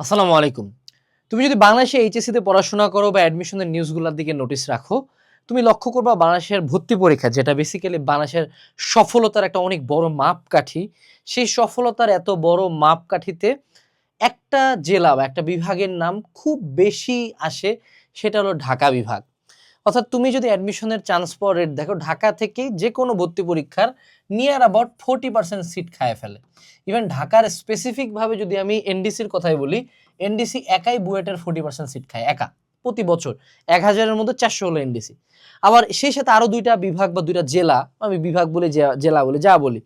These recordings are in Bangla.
আসসালামু আলাইকুম। তুমি যদি বাংলাদেশে এইচএসসি তে পড়াশোনা করো বা অ্যাডমিশনের নিউজগুলোর দিকে নোটিস রাখো, তুমি লক্ষ্য করবা বাংলাদেশের ভর্তি পরীক্ষা যেটা বেসিক্যালি বাংলাদেশের সফলতার একটা অনেক বড় মাপকাঠি। সেই সফলতার এত বড় মাপকাঠিতে একটা জেলা বা একটা বিভাগের নাম খুব বেশি আসে, সেটা হলো ঢাকা বিভাগ। অর্থাৎ তুমি যদি অ্যাডমিশনের চান্স পাওয়ার রেট দেখো, ঢাকা থেকেই যেকোনো ভর্তি পরীক্ষার নিয়ার অ্যাবাউট 40% সিট খায় ফেলে। ইভেন ঢাকার স্পেসিফিক ভাবে যদি আমি এনডিসির কথাই বলি, এনডিসি একাই বুয়েটের 40% সিট খায় একা, প্রতি বছর 1000-এর মধ্যে 400 হলো এনডিসি। আবার সেই সাথে আরো দুইটা বিভাগ বা দুইটা জেলা, আমি বিভাগ বলে জেলা বলে যা বলি,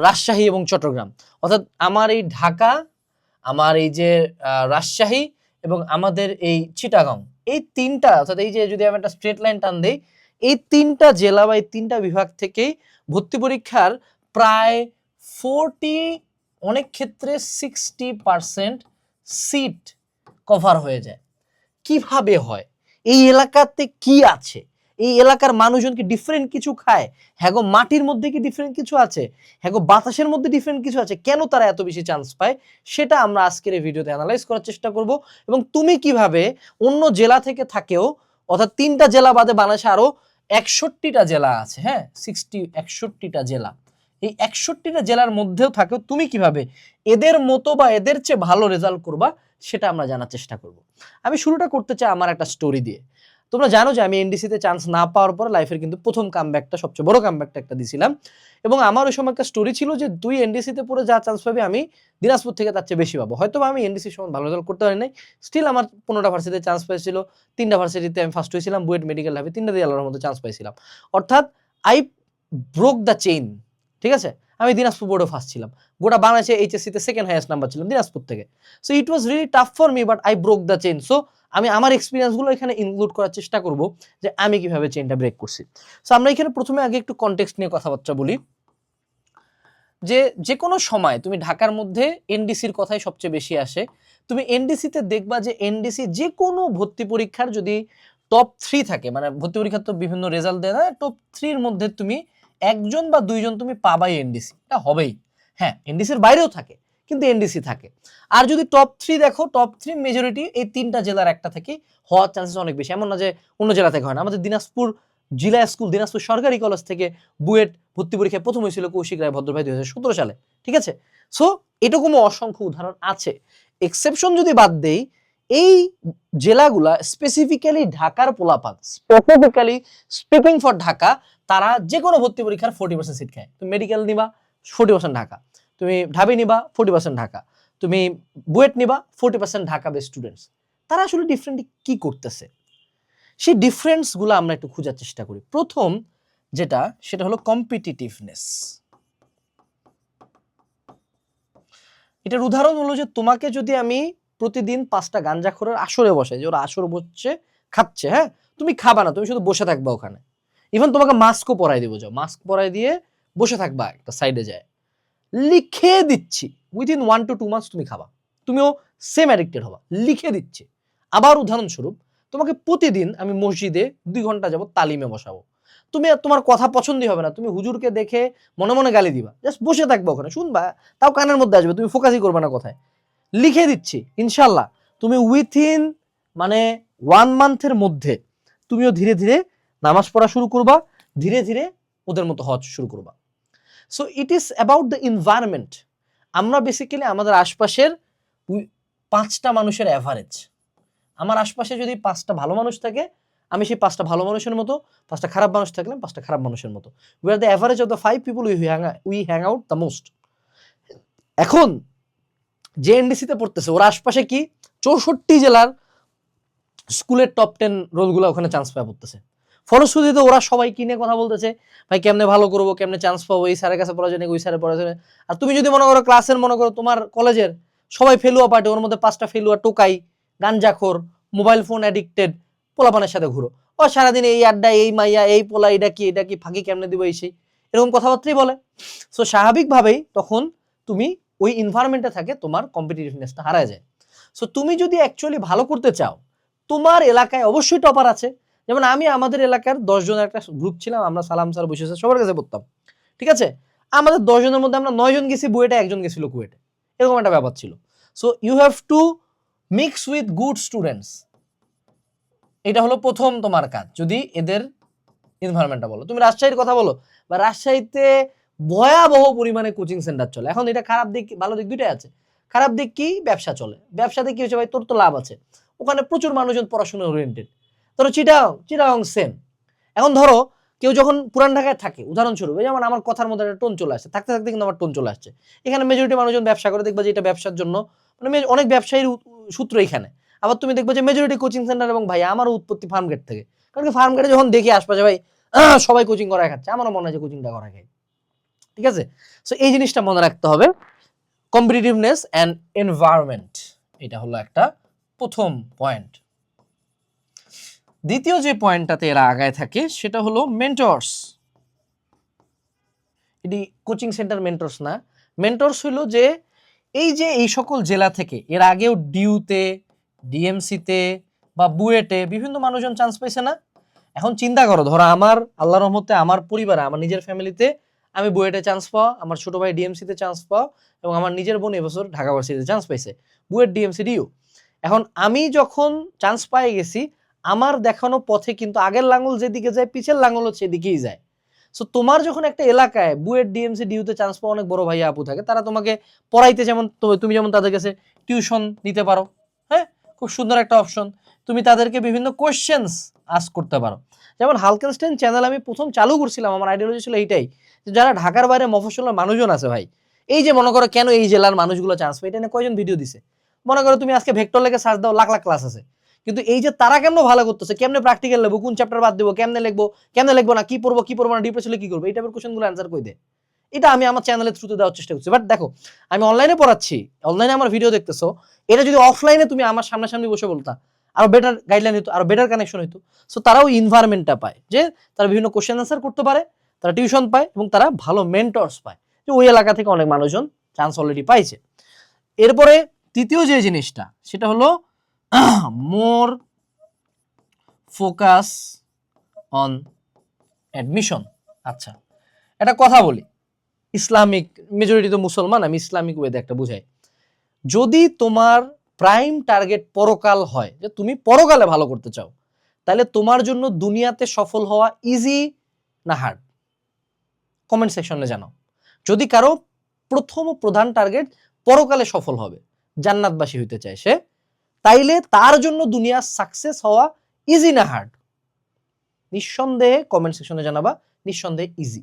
রাজশাহী এবং চট্টগ্রাম। অর্থাৎ আমার এই ঢাকা, আমার এই যে রাজশাহী এবং আমাদের এই চিটাগাং, এই তিনটা, অর্থাৎ এই যে যদি আমি একটা স্ট্রেট লাইন টান দেই, এই তিনটা জেলা বা এই তিনটা বিভাগ থেকেই ভর্তি পরীক্ষার প্রায় 40, অনেক ক্ষেত্রে 60% সিট কভার হয়ে যায়। কিভাবে হয়? এই এলাকাতে কি আছে? এই এলাকার মানুষজন কি ডিফারেন্ট কিছু খায়? হ্যাঁ গো, মাটির মধ্যে কি ডিফারেন্ট কিছু আছে? হ্যাঁ গো, বাতাসের মধ্যে ডিফারেন্ট কিছু আছে? কেন তারা এত বেশি চান্স পায়? সেটা আমরা আজকের এই ভিডিওতে অ্যানালাইজ করার চেষ্টা করব, এবং তুমি কিভাবে অন্য জেলা থেকে থাকেও, অর্থাৎ 3টা জেলা বাদে বাংলাদেশে আরো 61টা জেলা আছে, হ্যাঁ 61টা জেলা, এই 61টা জেলার মধ্যেও থাকেও তুমি কিভাবে এদের মতো বা এদের চেয়ে ভালো রেজাল্ট করবা, সেটা আমরা জানার চেষ্টা করব। আমি শুরুটা করতে চাই আমার একটা স্টোরি দিয়ে। তোমরা জানো যে আমি এনডিসিতে চান্স না পাওয়ার পরে লাইফের কিন্তু প্রথম কামব্যাকটা, সবচেয়ে বড় কামব্যাকটা একটা দিছিলাম, এবং আমার ওই সময় একটা স্টোরি ছিল যে তুই এনডিসিতে পড়ে যা চান্স পাবি আমি দিনাজপুর থেকে তার চেয়ে বেশি পাবো। হয়তো আমি এনডিসির সময় ভালো রেজাল্ট করতে পারি নাই, স্টিল আমার 15টা ভার্সিটিতে চান্স পেয়েছিল, 3টা ভার্সিটিতে আমি ফার্স্ট হয়েছিলাম, বুয়েট মেডিকেল ল্যাবে 3টা দিয়ে আল্লাহর মধ্যে চান্স পাইছিলাম। অর্থাৎ আই ব্রোক দ্য চেইন, ঠিক আছে। আমি দিনাজপুর বোর্ডে ফার্স্ট ছিলাম, গোটা বাংলাদেশে এইচএসসিতে সেকেন্ড হাইয়েস্ট নাম্বার ছিলাম দিনাজপুর থেকে। So it was really tough for me, but I broke the chain. So আমি আমার এক্সপিরিয়েন্সগুলো এখানে ইনক্লুড করার চেষ্টা করব যে আমি কিভাবে চেইনটা ব্রেক করছি। সো আমরা এখানে প্রথমে আগে একটু কনটেক্সট নিয়ে কথাবার্তা বলি, যে যে কোনো সময় তুমি ঢাকার মধ্যে এনডিসির কথাই সবচেয়ে বেশি আসে। তুমি এনডিসিতে দেখবা যে এনডিসি যে কোনো ভর্তি পরীক্ষার যদি টপ 3 থাকে, মানে ভর্তি পরীক্ষার তো বিভিন্ন রেজাল্ট দেয় না, টপ 3-র মধ্যে তুমি একজন বা দুইজন তুমি পাবাই এনডিসি, এটা হবেই। হ্যাঁ, এনডিসির বাইরেও থাকে, কিন্তু এনডিসি থাকে। আর যদি টপ 3 দেখো, টপ 3 মেজরিটি এই 3টা জেলার একটা থেকে হওয়ার চান্সেস অনেক বেশি। এমন না যে অন্য জেলা থেকে হয় না। আমাদের দিনাজপুর জিলা স্কুল, দিনাজপুর সরকারি কলেজ থেকে বুয়েট ভর্তি পরীক্ষায় প্রথম হয়েছিল কৌশিক রায় ভদ্র ভাই 2017 সালে, ঠিক আছে। সো এরকমও অসংখ্য উদাহরণ আছে। এক্সেপশন যদি বাদ দেই, এই জেলাগুলা স্পেসিফিক্যালি ঢাকার পোলাপান, স্পেসিফিক্যালি স্পিকিং ফর ঢাকা, তারা যে কোনো ভর্তি পরীক্ষার 40% সিট খায়। তুমি মেডিকেল নিবা 40% ঢাকা, তুমি ঢাবি নিবা 40% ঢাকা, তুমি বুয়েট নিবা 40% ঢাকা বেস স্টুডেন্টস। তারা আসলে ডিফারেন্টলি কি করতেছে, সেই ডিফারেন্সগুলো আমরা একটু খোঁজার চেষ্টা করি। প্রথম যেটা, সেটা হলো কম্পিটিটিভনেস। এটার উদাহরণ হলো যে তোমাকে যদি আমি প্রতিদিন 5টা গাঞ্জাখোরের আসরে বসাই, যে ওরা আসর বসছে খাচ্ছে, হ্যাঁ তুমি খাবা না, তুমি শুধু বসে থাকবা ওখানে। ইভেন তোমাকে মাস্কও পরাই দিব, যাও মাস্ক পরাই দিয়ে বসে থাকবা একটা সাইডে যায়, লিখে দিচ্ছি উইদিন 1 to 2 মান্থস তুমি খাবা, তুমিও সেম অ্যাডিক্টেড হবা, লিখে দিচ্ছি। আবার উদাহরণস্বরূপ, তোমাকে প্রতিদিন আমি মসজিদে 2 ঘন্টা যাবত তালিমে বসাবো, তুমি তোমার কথা পছন্দই হবে না, তুমি হুজুরকে দেখে মনে মনে গালি দিবা, জাস্ট বসে থাকবা ওখানে শুনবা, তাও কানের মধ্যে আসবে, তুমি ফোকাসই করবে না কথায়। লিখে দিচ্ছি ইনশাল্লাহ তুমি উইথিন মানে 1 মান্থের মধ্যে তুমিও ধীরে ধীরে নামাজ পড়া শুরু করবা, ধীরে ধীরে ওদের মতো হওয়া শুরু করবা। So it is about the environment. আমরা বেসিক্যালি আমাদের আশপাশের 5টা মানুষের অ্যাভারেজ, আমার আশপাশে যদি 5টা ভালো মানুষ থাকে, আমি সেই 5টা ভালো মানুষের মতো, 5টা খারাপ মানুষ থাকলে 5টা খারাপ মানুষের মতো। We are the average of the 5 people we hang out the most. এখন যে এনডিসিতে পড়তেছে, ওর আশপাশে কি 64 জেলার স্কুলের টপ 10 রোলগুলো ওখানে চান্স পাওয়া পড়তেছে। ফলশ্রুতিতে ওরা সবাই কিনে কথা বলতেছে, ভাই কেমনে ভালো করবো, কেমনে চান্স পাবো, এই স্যারের কাছে পড়া যায় ওই স্যারের পড়া যায়। আর তুমি যদি মনে করো ক্লাসের, মনে করো তোমার কলেজের সবাই ফেলুয়া পার্টি, ওর মধ্যে 5টা ফেলুয়া টোকাই, গাঞ্জাখোর, মোবাইল ফোন অ্যাডিক্টেড পোলাপানের সাথে ঘুরো, ও সারাদিন এই আড্ডা, এই মাইয়া, এই পোলা, এটা কি ফাঁকি কেমনে দিব, এই সেই এরকম কথাবার্তাই বলে। সো স্বাভাবিকভাবেই তখন তুমি ওই এনভায়রনমেন্টে থাকে, তোমার কম্পিটিটিভনেসটা হারায় যায়। সো তুমি যদি অ্যাকচুয়ালি ভালো করতে চাও, তোমার এলাকায় অবশ্যই টপার আছে। যেমন আমি আমাদের এলাকার 10 জনের একটা গ্রুপ ছিলাম, আমরা সালাম স্যার বসে সবার কাছে পড়তাম, ঠিক আছে। আমাদের 10 জনের মধ্যে আমরা 9 জন গেছি বুয়েটে, একজন গেছিল কুয়েটে, এরকম একটা ব্যাপার ছিল। So you have to mix with good students, এটা হলো প্রথম তোমার কাজ। যদি এদের এনভায়রনমেন্টটা বলো, তুমি রাজশাহীর কথা বলো, বা রাজশাহীতে ভয়াবহ পরিমাণে কোচিং সেন্টার চলে। এখন এটা খারাপ দিক ভালো দিক দুইটাই আছে। খারাপ দিক কি, ব্যবসা চলে। ব্যবসাতে কি হচ্ছে ভাই, তোর তো লাভ আছে, ওখানে প্রচুর মানুষজন পড়াশোনা ওরিয়েন্টেড। ধরো চিটাং সেম। এখন ধরো কেউ যখন পুরান ঢাকায় থাকে, উদাহরণস্বরূপ যেমন আমার কথার মধ্যে একটা টোন চলে আসছে, থাকতে থাকতে কিন্তু আমার টোন চলে আসছে। এখানে মেজরিটি মানুষজন ব্যবসা করে, দেখবা যে এটা ব্যবসার জন্য, মানে অনেক ব্যবসায়ীর সূত্র এখানে। আবার তুমি দেখবে যে মেজরিটি কোচিং সেন্টার, এবং ভাই আমারও উৎপত্তি ফার্ম গেট থেকে। কারণ কি, ফার্ম গেটে যখন দেখি আশপাশে ভাই সবাই কোচিং করায় খাচ্ছে, আমারও মনে হয় যে কোচিংটা করা খাই। ঠিক আছে, সো এই জিনিসটা মনে রাখতে হবে, কম্পিটিটিভনেস অ্যান্ড এনভায়রনমেন্ট, এটা হলো একটা প্রথম পয়েন্ট। দ্বিতীয় যে পয়েন্টটাতে এরা আগায় থাকে সেটা হলো মেন্টরস। এটি কোচিং সেন্টার মেন্টরস না, মেন্টরস হলো যে এই সকল জেলা থেকে এর আগেও ডিউতে, ডিএমসিতে বা বুয়েটে বিভিন্ন মানুষজন চান্স পাইছে না। এখন চিন্তা করো, ধরো আমার আল্লাহর রহমতে আমার পরিবারে, আমার নিজের ফ্যামিলিতে আমি বুয়েটে চান্স পাওয়া, আমার ছোট ভাই ডিএমসিতে চান্স পাওয়া, এবং আমার নিজের বোন এবছর ঢাকা ভার্সিটিতে চান্স পাইছে, বুয়েট ডিএমসি ডিইউ। এখন আমি যখন চান্স পাই গেছি, আমার দেখানো পথে কিন্তু আগের লাঙ্গল যেদিকে যায়, পিছের লাঙ্গলও সেদিকেই যায়। সো তোমার যখন একটা এলাকায় বুয়েট ডিএমসি ডিইউতে চান্স পাওয়া অনেক বড় ভাইয়া আপু থাকে, তারা তোমাকে পড়াইতে, যেমন তুমি যেমন তাদের কাছে টিউশন দিতে পারো, হ্যাঁ, খুব সুন্দর একটা অপশন। তুমি তাদেরকে বিভিন্ন কোয়েশ্চেন্স আস্ক করতে পারো। যেমন হালকেনস্টাইন চ্যানেল আমি প্রথম চালু করছিলাম, আমার আইডিওলজি ছিল এইটাই, যে যারা ঢাকার বাইরে মফস্বলের মানুষজন আছে ভাই, এই যে মনে করো কেন এই জেলার মানুষগুলো চান্স পায়, এটা নিয়ে কয়জন ভিডিও দিছে। মনে করো তুমি আজকে ভেক্টর লেগে সার্চ দাও, লাখ লাখ ক্লাস আছে। কিন্তু এই যে তারা কেমন ভালো করতেছে, কেমনে প্র্যাকটিক্যাল লিখবো, কোন চ্যাপ্টার বাদ দেবো, কেমনে লিখবো না, কি পড়বো না, ডিপ্রেশনে কি করবো, এই টাইপের কোশ্চেনগুলো অ্যান্সার কই দেয়, এটা আমি আমার চ্যানেলের থ্রুতে দেওয়ার চেষ্টা করছি। বাট দেখো, আমি অনলাইনে পড়াচ্ছি, অনলাইনে আমার ভিডিও দেখতেছো, এটা যদি অফলাইনে তুমি আমার সামনাসামনি বসে বলতা, আরো বেটার গাইডলাইন হতো, আরো বেটার কানেকশন হতো। সো তারাও ইনভায়রনমেন্টটা পায়, যে তারা বিভিন্ন কোশ্চেন অ্যান্সার করতে পারে, তারা টিউশন পায়, এবং তারা ভালো মেন্টরস পায়, যে ওই এলাকা থেকে অনেক মানুষজন চান্স অলরেডি পাইছে। এরপরে তৃতীয় যে জিনিসটা, সেটা হলো মোর ফোকাস অন অ্যাডমিশন। আচ্ছা, একটা কথা বলি, ইসলামিক, মেজরিটি তো মুসলমান, আমি ইসলামিক ওয়েতে একটা বুঝাই। যদি তোমার প্রাইম টার্গেট পরকাল হয়, যে তুমি পরকালে ভালো করতে চাও, তাহলে তোমার জন্য দুনিয়াতে সফল হওয়া ইজি না হার্ড, কমেন্ট সেকশনে জানাও। যদি কারো প্রথম ও প্রধান টার্গেট পরকালে সফল হবে, জান্নাতবাসী হইতে চায় সে, তাইলে তার জন্য দুনিয়া সাকসেস হওয়া ইজি না হার্ড, নিঃসন্দেহে কমেন্ট সেকশনে জানাবা, নিঃসন্দেহে ইজি।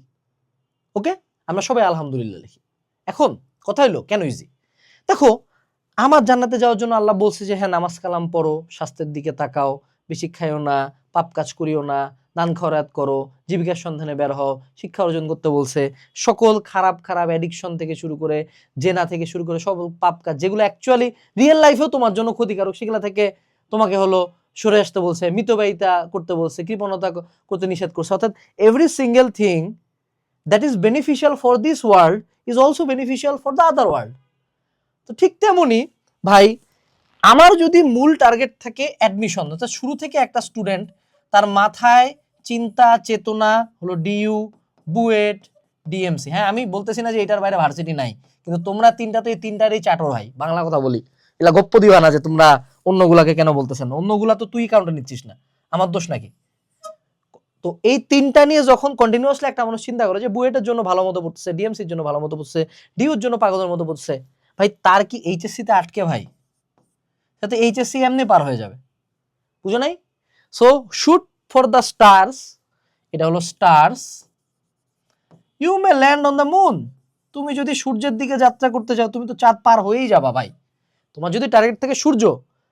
ওকে, আমরা সবাই আলহামদুলিল্লাহ লিখি। এখন কথা হইলো কেন ইজি। দেখো, আমার জান্নাতে যাওয়ার জন্য আল্লাহ বলছে যে হ্যাঁ, নামাজ কালাম পড়ো, স্বাস্থ্যের দিকে তাকাও, বেশি খাইও না, পাপ কাজ করিও না, দান খয়রাত করো, জীবিকার সন্ধানে বের হও, শিক্ষা অর্জন করতে বলছে। সকল খারাপ খারাপ অ্যাডিকশন থেকে শুরু করে, জেনা থেকে শুরু করে, সব পাপ কাজ যেগুলো অ্যাকচুয়ালি রিয়েল লাইফেও তোমার জন্য ক্ষতিকারক, সেগুলো থেকে তোমাকে হলো সরে আসতে বলছে, মিতব্যয়িতা করতে বলছে, কৃপণতা করতে নিষেধ করছে। অর্থাৎ every single thing that is beneficial for this world is also beneficial for the other world. তো ঠিক তেমনই ভাই, আমার যদি মূল টার্গেট থাকে অ্যাডমিশন, অর্থাৎ শুরু থেকে একটা স্টুডেন্ট তার মাথায় চিন্তা চেতনা হলো ডিইউ, বুয়েট, ডিএমসি। হ্যাঁ, আমি বলতেছি না যে এটার বাইরে ভার্সিটি নাই, কিন্তু তোমরা তিনটা তো এই তিনটারই চাটর ভাই, বাংলা কথা বলি, এলা গপ্প দিবা না যে তোমরা অন্যগুলাকে কেন বলতেছেন না, অন্যগুলা তো তুই কাউন্টে নিচ্ছিস না, আমার দোষ নাকি? তো এই তিনটা নিয়ে যখন কন্টিনিউয়াসলি একটা মানুষ চিন্তা করে যে বুয়েটের জন্য ভালো মতো পড়তেছে, ডিএমসির জন্য ভালো মতো পড়ছে, ডিউর জন্য পাগলের মতো পড়ছে, ভাই তার কি এইচএসসি তে আটকে ভাই? যাতে এইচএসসি এমনি পার হয়ে যাবে, বুঝো নাই? So shoot for the stars, এটা হলো stars, you may land on the moon. তুমি যদি সূর্যের দিকে যাত্রা করতে চাও, তুমি তো চাঁদ পার হয়েই যাবা ভাই। তোমার যদি টার্গেট থাকে সূর্য,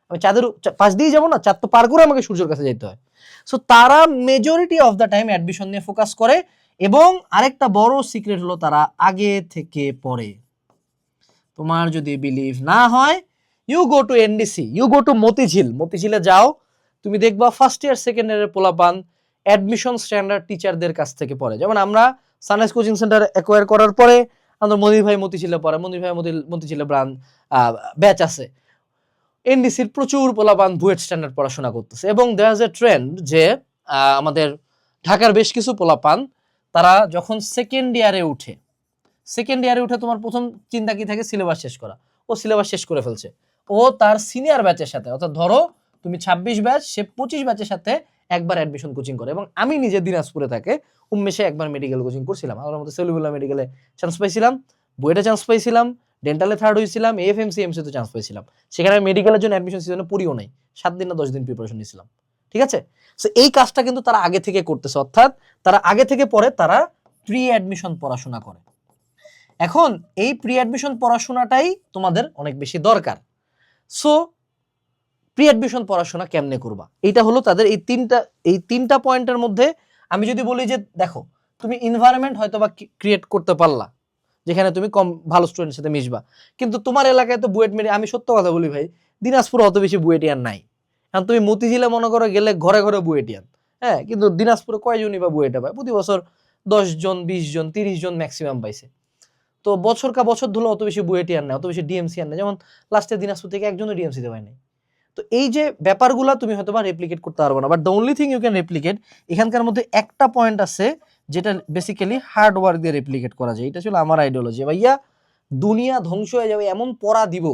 আমি চাঁদের পাশ দিয়ে যাবো না, চাঁদ তো পার করে আমাকে সূর্যের কাছে যেতে হয়। সো তারা majority of the time admission নিয়ে ফোকাস করে, এবং আরেকটা বড় সিক্রেট হলো তারা আগে থেকে পড়ে। তোমার যদি বিলিভ না হয়, you go to NDC, you go to মতিঝিলে যাও, তুমি দেখবা ফার্স্ট ইয়ার সেকেন্ড ইয়ারের পোলাপান অ্যাডমিশন স্ট্যান্ডার্ড টিচারদের কাছ থেকে পড়ে। যেমন আমরা সানরাইজ কোচিং সেন্টার অ্যাকোয়ার করার পরে আমাদের মনির ভাই মতিঝিলে পড়ে, মনির ভাই মতিঝিলে ব্রাঞ্চ ব্যাচ আছে, এনডিসির প্রচুর পোলাপান বুয়েট স্ট্যান্ডার্ড পড়াশোনা করতেছে। এবং দেয়ার ইজ এ ট্রেন্ড যে আমাদের ঢাকার বেশ কিছু পোলাপান তারা যখন সেকেন্ড ইয়ারে উঠে, তোমার প্রথম চিন্তা কি থাকে, সিলেবাস শেষ করা। ও সিলেবাস শেষ করে ফেলছে, ও তার সিনিয়র ব্যাচের সাথে, অর্থাৎ ধরো তুমি 26 ব্যাচ, সে 25 ব্যাচের সাথে একবার অ্যাডমিশন কোচিং করে। এবং আমি নিজে দিনাজপুরে থাকে উন্মেষে একবার মেডিকেল কোচিং করছিলাম, আমার মতো সেলুলার মেডিকেলে চান্স পাইছিলাম, বুয়েটে চান্স পাইছিলাম, ডেন্টালে থার্ড হয়েছিলাম, এএফএমসি এমসিতে চান্স পাইছিলাম। সেখানে মেডিকেলের জন্য অ্যাডমিশন সিজনে পড়িও নাই, 7 দিন না 10 দিন প্রিপারেশন নিয়েছিলাম। ঠিক আছে, সো এই কাজটা কিন্তু তারা আগে থেকে করতেছে, অর্থাৎ তারা আগে থেকে পরে তারা প্রি অ্যাডমিশন পড়াশোনা করে। এখন এই প্রি অ্যাডমিশন পড়াশোনাটাই তোমাদের অনেক বেশি দরকার। সো প্রি অ্যাডমিশন পড়াশোনা কেমনে করবা, এটা হলো তাদের এই তিনটা পয়েন্টের মধ্যে। আমি যদি বলি যে দেখো তুমি এনভায়রনমেন্ট হয়তো বা ক্রিয়েট করতে পারলা যেখানে তুমি কম ভালো স্টুডেন্টের সাথে মিশবা, কিন্তু তোমার এলাকায় তো বুয়েট মেডি, আমি সত্য কথা বলি ভাই, দিনাজপুরে অত বেশি বুয়েটিয়ান নাই। কারণ তুমি মতিঝিলে মনে করো গেলে ঘরে ঘরে বুয়েটিয়ান, হ্যাঁ, কিন্তু দিনাজপুরে কয়জনই বা বুয়েটা পায়, প্রতি বছর 10 জন 20 জন 30 জন ম্যাক্সিমাম পাইছে। তো বছর কা বছর ধরলে অত বেশি বুয়েটিয়ান নাই, অত বেশি ডিএমসি আর নাই, যেমন লাস্টে দিনাজপুর থেকে একজনও ডিএমসিতে পায় নাই। তো এই যে ব্যাপারগুলা তুমি হয়তো বা রেপ্লিকেট করতে পারবে না, but the only thing you can replicate, এখানকার মধ্যে একটা পয়েন্ট আছে যেটা বেসিক্যালি হার্ড ওয়ার্ক দিয়ে রেপ্লিকেট করা যায়। এটা ছিল আমার আইডিওলজি, ভাইয়া দুনিয়া ধ্বংস হয়ে যাবে এমন পড়া দিব,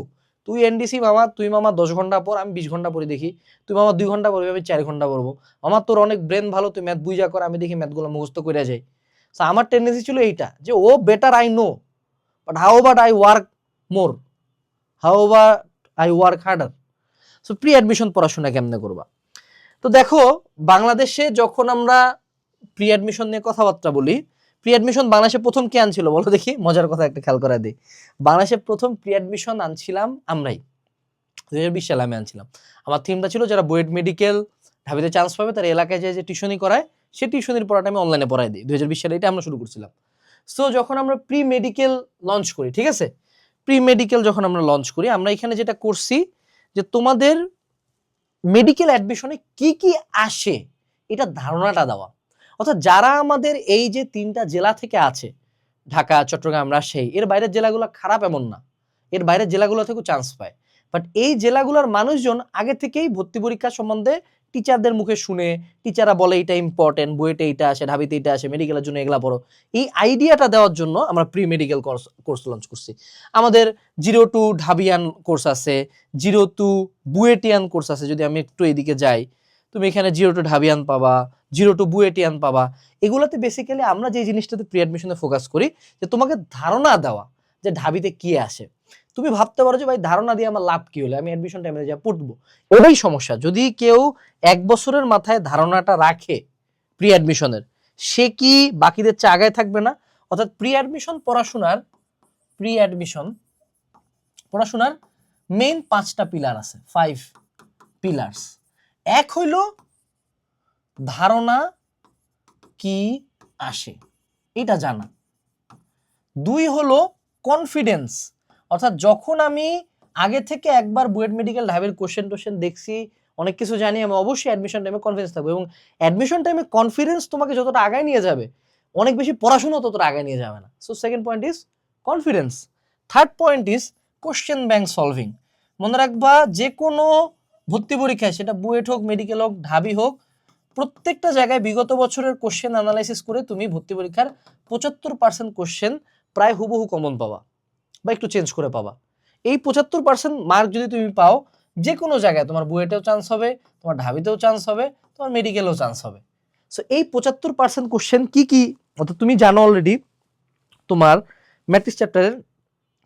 তুই এনডিসি মামা, তুই মামা 10 ঘন্টা পর, আমি 20 ঘন্টা পরে দেখি, তুই মামা 2 ঘন্টা পড়বি, আমি 4 ঘন্টা পড়বো, আমার তোর অনেক ব্রেন ভালো, তুই ম্যাথ বুঝা কর, আমি দেখি ম্যাথগুলো মুখস্থ করে যাই। সো আমার টেন্ডেন্সি ছিল এইটা যে ও better I know, but how but I work more, how but I work harder. So pre admission পড়াশোনা কেমনে করবা? তো দেখো বাংলাদেশে যখন আমরা প্রি অ্যাডমিশন নিয়ে কথাবার্তা বলি, প্রি অ্যাডমিশন বাংলাদেশে প্রথম কে আনছিল বলো দেখি, মজার কথা একটা খেয়াল করা দিই। বাংলাদেশে প্রথম প্রি অ্যাডমিশন আনছিলাম আমরাই, 2020 সালে আমি আনছিলাম। আমার থিমটা ছিল যারা বুয়েট মেডিকেল ঢাবিতে চান্স পাবে তারা এলাকায় যে টিউশনি করায়, সে টিউশনির পড়াটা আমি অনলাইনে পড়াই দিই। 2020 সালে এটা আমরা শুরু করছিলাম। সো যখন আমরা প্রি মেডিকেল লঞ্চ করি, ঠিক আছে, প্রি মেডিকেল যখন আমরা লঞ্চ করি, আমরা এখানে যেটা করছি যে তোমাদের মেডিকেল অ্যাডমিশনে কি কি আসে এটা ধারণাটা দেওয়া। অর্থাৎ যারা আমাদের এই যে 3টা জেলা থেকে আছে, ঢাকা, চট্টগ্রাম, রাজশাহী, এর বাইরের জেলাগুলো খারাপ এমন না, এর বাইরের জেলাগুলো থেকেও চান্স পায়, বাট এই জেলাগুলোর মানুষজন আগে থেকেই ভর্তি পরীক্ষা সম্বন্ধে টিচারদের মুখে শুনে, টিচাররা বলে এটা ইম্পর্টেন্ট, বুয়েটে এইটা আসে, ঢাবিতে এইটা আসে, মেডিকেলের জন্য এগুলা পড়ো, এই আইডিয়াটা দেওয়ার জন্য আমরা প্রি মেডিকেল কোর্স লঞ্চ করছি। আমাদের 0 to ঢাবিয়ান কোর্স আছে, 0 to বুয়েটিয়ান কোর্স আছে। যদি আমি একটু এদিকে যাই, তুমি এখানে 0 to ঢাবিয়ান পাবা, 0 to বুয়েটিয়ান পাবা। এগুলোতে বেসিক্যালি আমরা যে জিনিসটাতে প্রি অ্যাডমিশনে ফোকাস করি যে তোমাকে ধারণা দেওয়া যে ঢাবিতে কি আসে। তুমি ভাবতে পারো যে ভাই ধারণা দিয়ে আমার লাভ কি হলো, আমি অ্যাডমিশন টাইমে যা পড়বো। ওটাই সমস্যা, যদি কেউ 1 বছরের মাথায় ধারণাটা রাখে প্রি অ্যাডমিশনের, সে কি বাকিদের চেয়ে আগায় থাকবে না? অর্থাৎ প্রি অ্যাডমিশন পড়াশোনার মেইন 5টা পিলার আছে, 5 পিলার্স। এক হইল ধারণা কি আসে এটা জানা, 2 হলো কনফিডেন্স, অর্থাৎ যখন আমি আগে থেকে একবার বুয়েট মেডিকেল ঢাবির কোশ্চেন দেখছি, অনেক কিছু জানি, আমি অবশ্যই অ্যাডমিশন টাইমে কনফিডেন্স থাকবো। এবং অ্যাডমিশন টাইমে কনফিডেন্স তোমাকে যতটা আগায় নিয়ে যাবে, অনেক বেশি পড়াশোনা ততটা আগায় নিয়ে যাবে না। So second point is confidence. Third point is question bank solving. মনে রাখবা যে কোনো ভর্তি পরীক্ষায়, সেটা বুয়েট হোক, মেডিকেল হোক, ঢাবি হোক, প্রত্যেকটা জায়গায় বিগত বছরের কোশ্চেন অ্যানালাইসিস করে তুমি ভর্তি পরীক্ষার 75% কোশ্চেন প্রায় হুবহু কমন পাবা বা একটু চেঞ্জ করে পাবা। এই 75% মার্ক যদি তুমি পাও, যে কোনো জায়গায় তোমার বুয়েটেও চান্স হবে, তোমার ঢাবিতেও চান্স হবে, তোমার মেডিকেলেও চান্স হবে। সো এই 75% কোশ্চেন কি কি, অর্থাৎ তুমি জানো অলরেডি তোমার ম্যাট্রিক্স চ্যাপ্টারের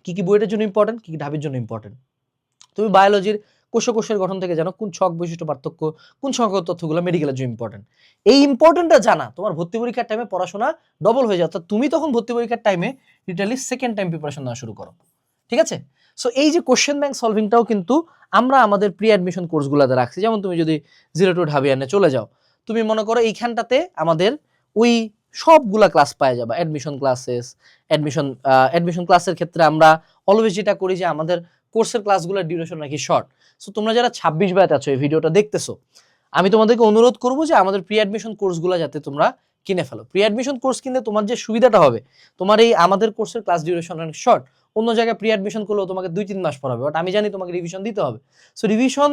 কি কি বুয়েটের জন্য ইম্পর্টেন্ট, কি কি ঢাবির জন্য ইম্পর্টেন্ট। তুমি বায়োলজির কোষের গঠন থেকে জানো কোন ছক বৈশিষ্ট্য পার্থক্য, কোন সংখ্যক তথ্যগুলো মেডিকেলের জন্য ইম্পর্টেন্ট। এই ইম্পর্টেন্টটা জানা তোমার ভর্তি পরীক্ষার টাইমে পড়াশোনা ডবল হয়ে যায়, অর্থাৎ তুমি তখন ভর্তি পরীক্ষার টাইমে লিটারালি সেকেন্ড টাইম প্রিপারেশন নেওয়া শুরু করো। ঠিক আছে, সো এই যে কোশ্চেন ব্যাংক সলভিংটাও কিন্তু আমরা আমাদের প্রি অ্যাডমিশন কোর্সগুলোতে রাখছি। যেমন তুমি যদি 0 to ঢাবিয়ানে চলে যাও, তুমি মনে করো এইখানটাতে আমাদের ওই সবগুলা ক্লাস পাওয়া যাবে, অ্যাডমিশন ক্লাসের ক্ষেত্রে আমরা অলওয়েজ যেটা করি যে আমাদের কোর্সের ক্লাসগুলোর ডিউরেশন নাকি শর্ট। সো তোমরা যারা 26 ব্যাচ আছো, এই ভিডিওটা দেখতেছো, আমি তোমাদেরকে অনুরোধ করবো যে আমাদের প্রি অ্যাডমিশন কোর্সগুলো যাতে তোমরা কিনে ফেলো। প্রি অ্যাডমিশন কোর্স কিনলে তোমার যে সুবিধাটা হবে, তোমার এই আমাদের কোর্সের ক্লাস ডিউরেশন অনেক শর্ট। অন্য জায়গায় প্রি অ্যাডমিশন করলেও তোমাকে 2-3 মাস পড়াবে, বাট আমি জানি তোমাকে রিভিশন দিতে হবে। সো রিভিশন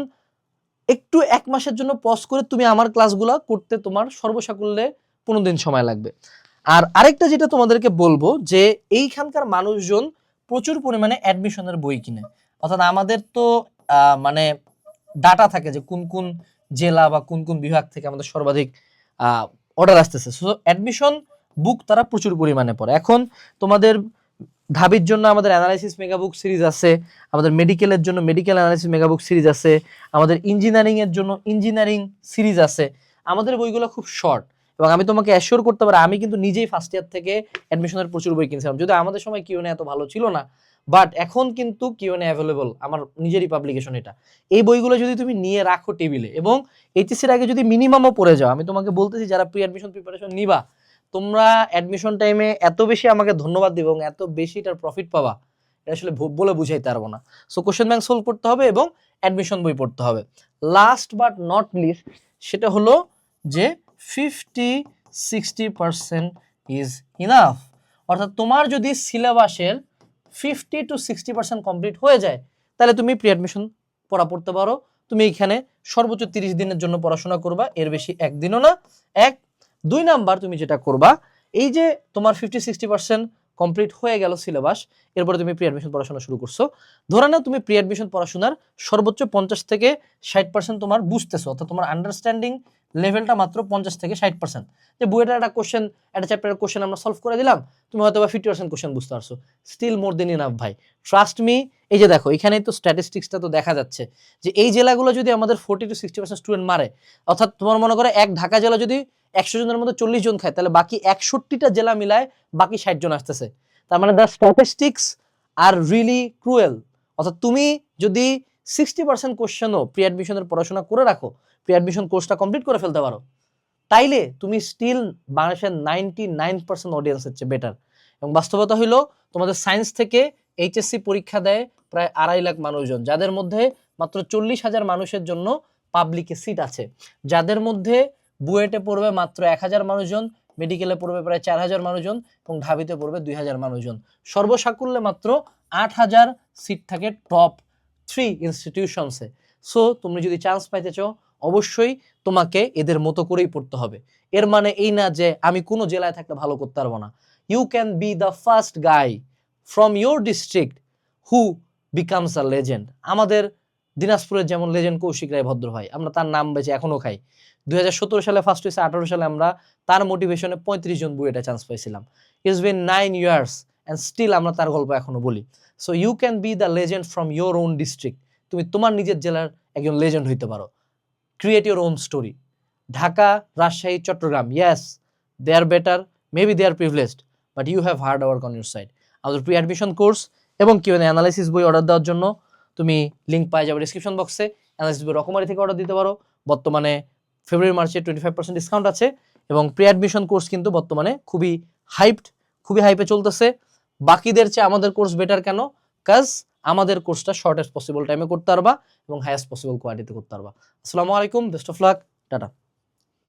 একটু 1 মাসের জন্য পজ করে তুমি আমার ক্লাসগুলো করতে তোমার সর্বসাকুল্যে 15 দিন সময় লাগবে। আর আরেকটা যেটা তোমাদেরকে বলবো যে এইখানকার মানুষজন প্রচুর পরিমাণে অ্যাডমিশনের বই কিনে, অর্থাৎ আমাদের তো মানে ডাটা থাকে যে কোন কোন জেলা বা কোন কোন বিভাগ থেকে আমাদের সর্বাধিক অর্ডার আসতেছে। সো অ্যাডমিশন বুক তারা প্রচুর পরিমাণে পড়ে। এখন তোমাদের ঢাবির জন্য আমাদের অ্যানালাইসিস মেগা বুক সিরিজ আছে, আমাদের মেডিকেলের জন্য মেডিকেল অ্যানালাইসিস মেগা বুক সিরিজ আছে, আমাদের ইঞ্জিনিয়ারিং এর জন্য ইঞ্জিনিয়ারিং সিরিজ আছে। আমাদের বইগুলো খুব শর্ট এবং আমি তোমাকে অ্যাসিওর করতে পারি আমি কিন্তু নিজেই ফার্স্ট ইয়ার থেকে অ্যাডমিশনের প্রচুর বই কিনছিলাম, যদি আমাদের সময় কিউএনএ এত ভালো ছিল না, বাট এখন কিন্তু কিউএনএ অ্যাভেলেবল, আমার নিজেরই পাবলিকেশন এটা। এই বইগুলো যদি তুমি নিয়ে রাখো টেবিলে এবং এইচএসসির আগে যদি মিনিমামও পড়ে যাও, আমি তোমাকে বলতেছি যারা প্রি অ্যাডমিশন প্রিপারেশন নিবা, তোমরা অ্যাডমিশন টাইমে এত বেশি আমাকে ধন্যবাদ দিবে এবং এত বেশি এটার প্রফিট পাবা, এটা আসলে বলে বুঝাইতে পারবো না। সো কোশ্চেন ব্যাংক সলভ করতে হবে এবং অ্যাডমিশন বই পড়তে হবে। লাস্ট বাট নট লিস্ট সেটা হলো যে 50-60% ইজ ইনাফ। অর্থাৎ তোমার যদি সিলেবাসের 50-60% কমপ্লিট হয়ে যায় তাহলে তুমি প্রি অ্যাডমিশন পড়া পড়তে পারো। তুমি এখানে সর্বোচ্চ 30 দিনের জন্য পড়াশোনা করবা, এর বেশি একদিনও না। এক, 2 নাম্বার তুমি যেটা করবা, এই যে তোমার 50-60% কমপ্লিট হয়ে গেল সিলেবাস, এরপরে তুমি প্রি অ্যাডমিশন পড়াশোনা শুরু করছো। ধরে নাও তুমি প্রি অ্যাডমিশন পড়াশোনার সর্বোচ্চ 50-60% তোমার বুঝতেছো, অর্থাৎ তোমার আন্ডারস্ট্যান্ডিং লেভেলটা মাত্র 50-60%। যে বুয়েটার একটা কোশ্চেন, একটা চ্যাপ্টারের কোশ্চেন আমরা সলভ করে দিলাম, তুমি হয়তো বা 50% কোশ্চেন বুঝতে পারছো, স্টিল মোর দেন ইনাফ ভাই, ট্রাস্ট মি। এই যে দেখো এখানেই তো স্ট্যাটিস্টিক্সটা তো দেখা যাচ্ছে যে এই জেলাগুলো যদি আমাদের 40-60% স্টুডেন্ট মারে, অর্থাৎ তোমার মনে করে এক ঢাকা জেলা যদি 100 জনের মধ্যে 40 জন খায়, তাহলে বাকি 61টা জেলা মিলায় বাকি 60 জন আসতেছে। তার মানে the statistics are really cruel. অর্থাৎ তুমি যদি 60% কোশ্চেনও প্রি অ্যাডমিশনের পড়াশোনা করে রাখো, প্রি অ্যাডমিশন কোর্সটা কমপ্লিট করে ফেলতে পারো, তাইলে তুমি স্টিল বাংলাদেশের 99% অডিয়েন্সের চেয়ে বেটার। এবং বাস্তবতা হইলো তোমাদের সায়েন্স থেকে এইচএসসি পরীক্ষা দেয় প্রায় 2.5 লাখ মানুষজন, যাদের মধ্যে মাত্র 40,000 মানুষের জন্য পাবলিকে সিট আছে, যাদের মধ্যে বুয়েটে পড়বে মাত্র 1,000 মানুষজন, মেডিকেলে পড়বে প্রায় 4,000 মানুষজন এবং ঢাবিতে পড়বে 2,000 মানুষজন। সর্বসাকুল্যে মাত্র 8,000 সিট থাকে টপ 3 ইনস্টিটিউশনসে। সো তুমি যদি চান্স পাইতে চাও অবশ্যই তোমাকে এদের মতো করেই পড়তে হবে। এর মানে এই না যে আমি কোনো জেলায় থাকলে ভালো করতে পারবো না। You can be the first guy from your district who becomes a legend. আমাদের দিনাজপুরের যেমন লেজেন্ড কৌশিক রায় ভদ্র ভাই, আমরা তার নাম বেঁচে এখনো খাই। 2017 সালে ফার্স্ট হয়েছে, 18 সালে আমরা তার মোটিভেশনে 35 জন বুয়েটে চান্স পাইছিলাম। It's been 9 years and still আমরা তার গল্প এখনো বলি। So you can be the legend from your own district. তুমি তোমার নিজের জেলার একজন লেজেন্ড হইতে পারো। Create your own story. Dhaka, Rajshahi, Chittagong, yes they are better, maybe they are privileged, but you have hard work on your side. আমাদের প্রি অ্যাডমিশন কোর্স এবং কিউএনএ অ্যানালাইসিস বই অর্ডার দেওয়ার জন্য তুমি লিঙ্ক পাই যাবে ডিসক্রিপশন বক্সে। অ্যানালাইসিস বই রকমারি থেকে অর্ডার দিতে পারো। বর্তমানে ফেব্রুয়ারি মার্চে 25% ডিসকাউন্ট আছে এবং প্রি অ্যাডমিশন কোর্স কিন্তু বর্তমানে খুবই হাইপে চলতেছে। বাকিদের চেয়ে আমাদের কোর্স বেটার কেন? কাজ আমাদের কোর্সটা শর্টেস্ট পসিবল টাইমে করতে পারবা এবং হাইয়েস্ট পসিবল কোয়ালিটিতে করতে পারবা। আসসালামু আলাইকুম, বেস্ট অফ লাক, টাটা।